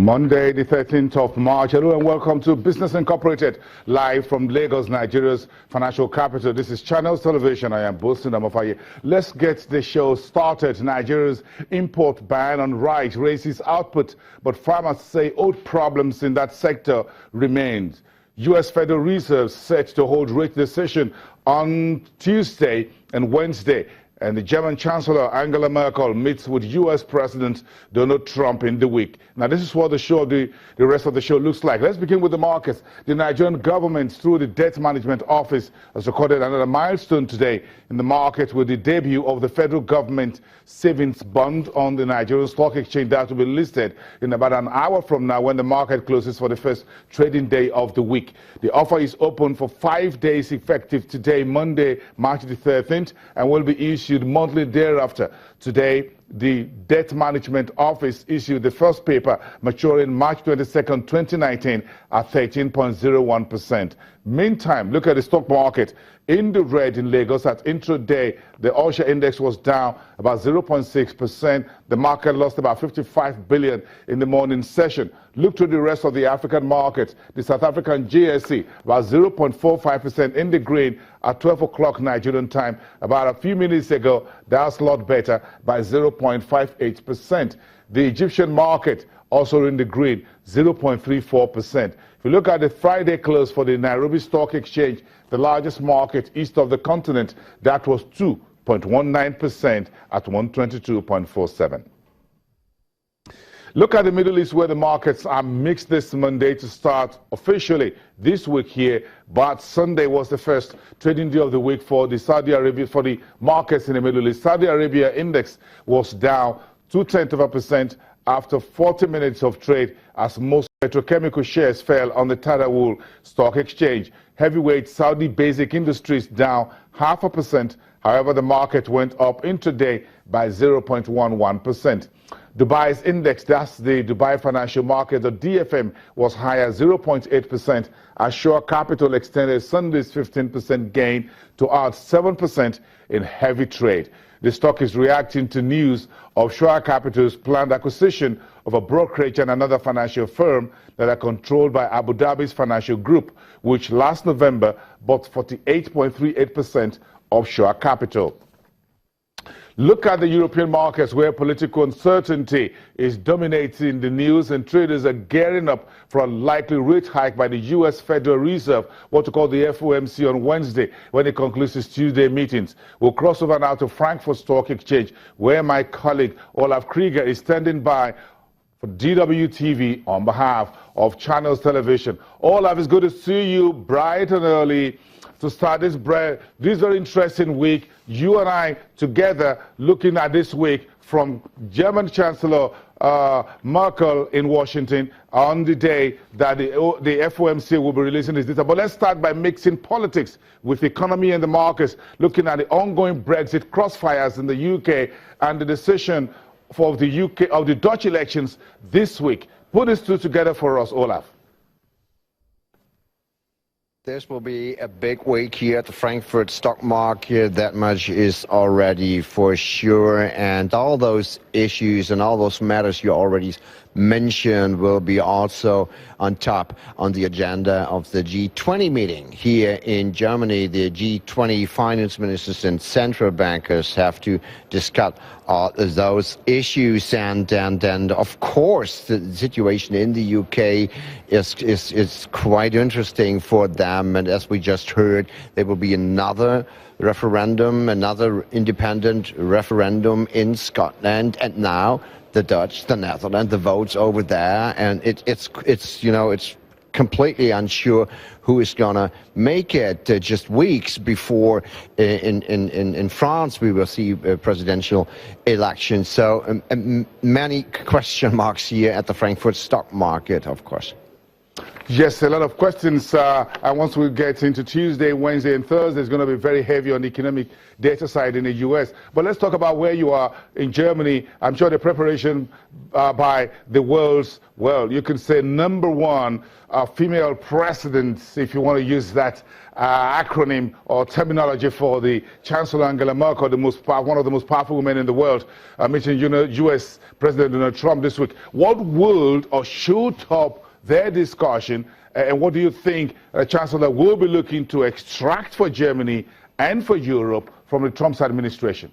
Monday, the 13th of March. Hello and welcome to Business Incorporated, live from Lagos, Nigeria's financial capital. This is Channels Television. I am Bosin Amofaye. Let's get the show started. Nigeria's import ban on rice raises output, but farmers say old problems in that sector remain. U.S. Federal Reserve set to hold rate decision on Tuesday and Wednesday. And the German Chancellor Angela Merkel meets with U.S. President Donald Trump in the week. Now, this is what the rest of the show looks like. Let's begin with the markets. The Nigerian government, through the Debt Management Office, has recorded another milestone today in the market with the debut of the federal government savings bond on the Nigerian Stock Exchange. That will be listed in about an hour from now when the market closes for the first trading day of the week. The offer is open for 5 days, effective today, Monday, March the 13th, and will be issued monthly thereafter. Today, the Debt Management Office issued the first paper maturing March 22nd, 2019 at 13.01%. Meantime, look at the stock market. In the red in Lagos at intraday, the All-Share Index was down about 0.6%. The market lost about 55 billion in the morning session. Look to the rest of the African markets. The South African JSE about 0.45% in the green at 12 o'clock Nigerian time. About a few minutes ago, that's a lot better by 0.58%. The Egyptian market also in the green, 0.34%. If you look at the Friday close for the Nairobi Stock Exchange, the largest market east of the continent, that was 2.19% at 122.47. Look at the Middle East, where the markets are mixed this Monday to start officially this week here, but Sunday was the first trading day of the week for the Saudi Arabia, for the markets in the Middle East. Saudi Arabia index was down 0.2% after 40 minutes of trade, as most petrochemical shares fell on the Tadawul Stock Exchange. Heavyweight Saudi Basic Industries down 0.5%. However, the market went up intraday by 0.11%. Dubai's index, that's the Dubai Financial Market, the DFM, was higher 0.8%. as Shore Capital extended Sunday's 15% gain to add 7% in heavy trade. The stock is reacting to news of Shore Capital's planned acquisition of a brokerage and another financial firm that are controlled by Abu Dhabi's Financial Group, which last November bought 48.38% of Shore Capital. Look at the European markets, where political uncertainty is dominating the news and traders are gearing up for a likely rate hike by the U.S. Federal Reserve, what we call the FOMC, on Wednesday when it concludes its Tuesday meetings. We'll cross over now to Frankfurt Stock Exchange, where my colleague Olaf Krieger is standing by for DWTV on behalf of Channels Television. Olaf, it's good to see you bright and early to start this very interesting week. You and I together looking at this week from German Chancellor Merkel in Washington on the day that the FOMC will be releasing this data. But let's start by mixing politics with economy and the markets, looking at the ongoing Brexit crossfires in the UK and the decision of the Dutch elections this week. Put these two together for us, Olaf. This will be a big week here at the Frankfurt stock market. That much is already for sure. And all those issues and all those matters you already mentioned will be also on top on the agenda of the G20 meeting here in Germany. The G20 finance ministers and central bankers have to discuss those issues, and of course the situation in the UK is quite interesting for them. And as we just heard, there will be another referendum, another independent referendum in Scotland, and now the Dutch, the Netherlands, the votes over there, and it's completely unsure who is gonna make it. Just weeks before in France we will see presidential elections. So many question marks here at the Frankfurt stock market, of course. Yes, a lot of questions. And once we get into Tuesday, Wednesday, and Thursday, it's going to be very heavy on the economic data side in the U.S. But let's talk about where you are in Germany. I'm sure the preparation by the world's, well, you can say #1 female president, if you want to use that acronym or terminology for the Chancellor Angela Merkel, one of the most powerful women in the world, meeting U.S. President Donald Trump this week. What would or should top their discussion, and what do you think Chancellor will be looking to extract for Germany and for Europe from the Trump administration?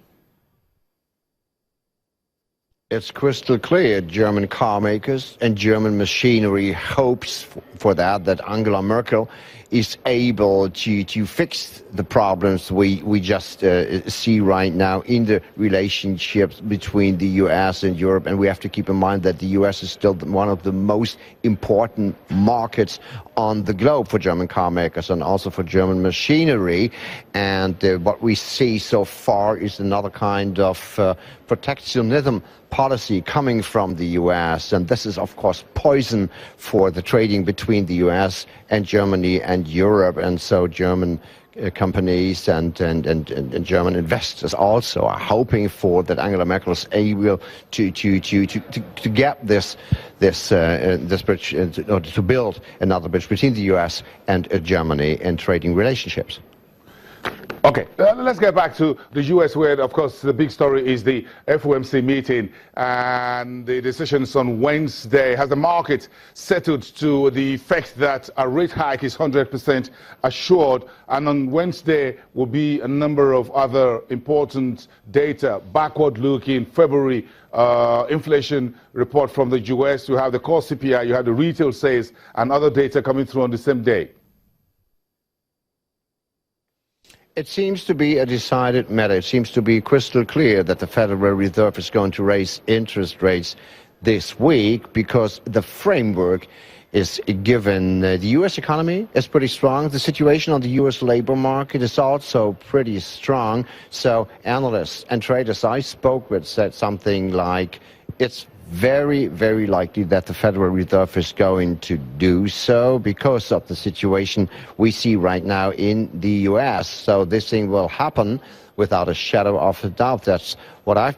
It's crystal clear German car makers and German machinery hopes for that Angela Merkel is able to fix the problems we just see right now in the relationships between the US and Europe. And we have to keep in mind that the US is still one of the most important markets on the globe for German car makers and also for German machinery. And what we see so far is another kind of protectionism policy coming from the US, and this is of course poison for the trading between the US and Germany and Europe. And so German companies and German investors also are hoping for that Angela Merkel is able to get this bridge, or to build another bridge between the US and Germany in trading relationships. Okay, let's get back to the U.S., where, of course, the big story is the FOMC meeting and the decisions on Wednesday. Has the market settled to the fact that a rate hike is 100% assured? And on Wednesday will be a number of other important data, backward-looking, February inflation report from the U.S. You have the core CPI, you have the retail sales, and other data coming through on the same day. It seems to be a decided matter. It seems to be crystal clear that the Federal Reserve is going to raise interest rates this week because the framework is given. The U.S. economy is pretty strong. The situation on the U.S. labor market is also pretty strong. So analysts and traders I spoke with said something like, it's very, very likely that the Federal Reserve is going to do so because of the situation we see right now in the U.S. So this thing will happen without a shadow of a doubt. That's what I've been